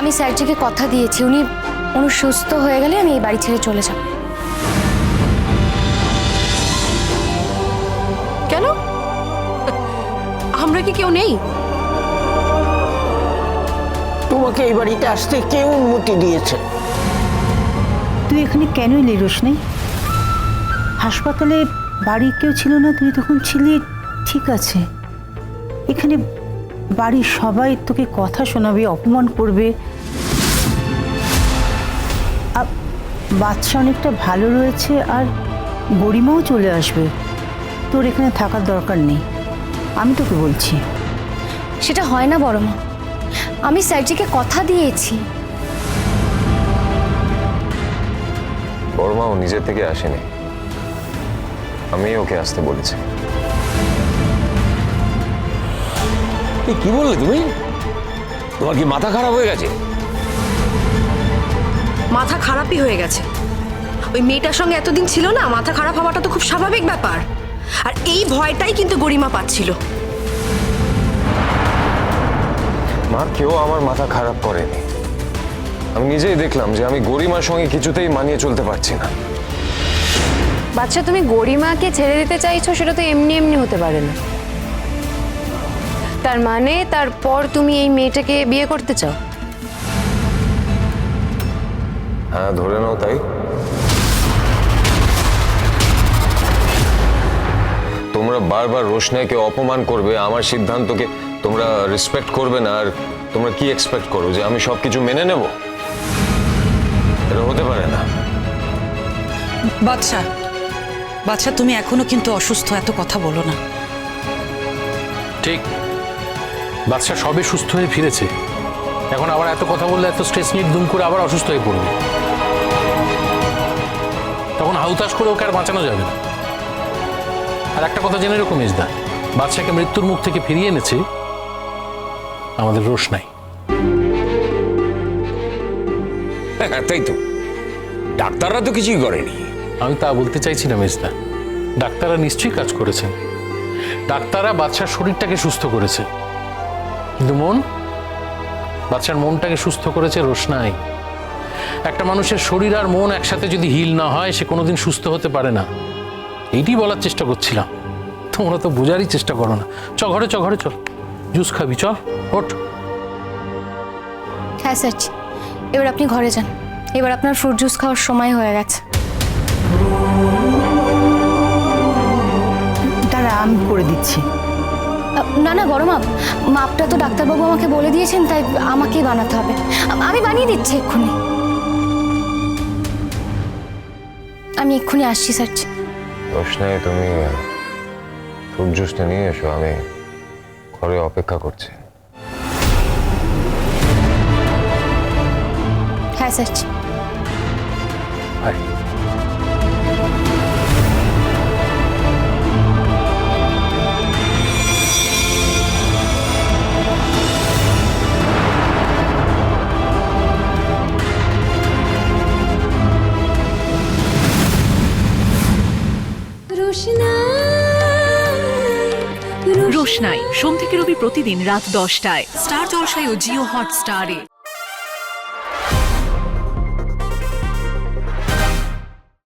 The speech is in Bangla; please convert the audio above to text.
আমি স্যারজিকে কথা দিয়েছি, উনি সুস্থ হয়ে গেলে আমি এই বাড়ি ছেড়ে চলে যাব। কেন? আমরা কি কেউ নেই? তোমাকে এই বাড়িতে আসতে কে অনুমতি দিয়েছে? তুই এখানে কেন এলি রোশনি? হাসপাতালে বাড়ির কেউ ছিল না, তুই তখন ছিলি, ঠিক আছে। এখানে বাড়ির সবাই তোকে কথা শোনাবে, অপমান করবে। বাচ্চা অনেকটা ভালো রয়েছে আর গরিমাও চলে আসবে, তোর এখানে থাকার দরকার নেই, আমি তোকে বলছি। সেটা হয় না বড় মা, আমি স্যারজিকে কথা দিয়েছি। বড় মা ও নিজের থেকে আসেনি, আমি ওকে আসতে বলেছি। কি বললে তুমি? তোমার কি মাথা খারাপ হয়ে গেছে? মাথা খারাপই হয়ে গেছে। ওই মেয়েটার সঙ্গে এতদিন ছিল না, মাথা খারাপ হওয়াটা তো খুব স্বাভাবিক ব্যাপার। আর এই ভয়টাই কিন্তু গরিমা পাচ্ছিল। মা, কেউ আমার মাথা খারাপ করেনি। আমি নিজেই দেখলাম যে আমি গরিমার সঙ্গে কিছুতেই মানিয়ে চলতে পারছি না। বাচ্চা, তুমি গরিমাকে ছেড়ে দিতে চাইছো, সেটা তো এমনি এমনি হতে পারে না। তার মানে তারপর তুমি এই মেয়েটাকে বিয়ে করতে চাও? হ্যাঁ, ধরে নাও তাই। তোমরা বারবার রোশনাইকে অপমান করবে, আমার সিদ্ধান্তকে তোমরা রেসপেক্ট করবে না, আর তোমরা কি এক্সপেক্ট করো যে আমি সবকিছু মেনে নেব? এটা হতে পারে না। বাচ্চা, বাচ্চা তুমি এখনো কিন্তু অসুস্থ, এত কথা বলো না। ঠিক, বাচ্চা সবে সুস্থ হয়ে ফিরেছে, এখন আবার এত কথা বললে, এত স্ট্রেস নিয়ে দুম করে আবার অসুস্থ হয়ে পড়বে, তখন হাউতাশ করে ওকে আর বাঁচানো যাবে না। আর একটা কথা জেনে রেখো মেজদা, বাচ্চাকে মৃত্যুর মুখ থেকে ফিরিয়ে এনেছে আমাদের রোশনাই। তাই তো, ডাক্তাররা তো কিছুই করেনি। আমি তা বলতে চাইছি না মেজদা, ডাক্তাররা নিশ্চয়ই কাজ করেছেন, ডাক্তাররা বাচ্চার শরীরটাকে সুস্থ করেছে, কিন্তু বাচ্চার মনটাকে সুস্থ করেছে রোশনাই। একটা মানুষের শরীর আর মন একসাথে যদি হিল না হয়, সে কোনোদিন সুস্থ হতে পারে না। এইটি বলার চেষ্টা করছিলাম, তোমরা তো বোঝারই চেষ্টা করো না। ঘরে চল, জুস খাবি, চল, ওঠ। হ্যাঁ স্যারজি, এবার আপনি ঘরে যান, এবার আপনার ফ্রুট জুস খাওয়ার সময় হয়ে গেছে। দাঁড়া, আমি করে দিচ্ছি। না না বড় মা, মাপটা তো ডাক্তারবাবু আমাকে বলে দিয়েছেন, তাই আমাকেই বানাতে হবে। আমি বানিয়ে দিচ্ছি এক্ষুনি, আমি এক্ষুনি আসছি স্যারজি। রোশনাই, তুমি ফ্রুট জুসটা নিয়ে এসো, আমি ঘরে অপেক্ষা করছি। হ্যাঁ স্যারজি। আয়। রোশনাই সোম থেকে রবি প্রতিদিন রাত 10টায় স্টার জলসায় ও জিও হটস্টারে।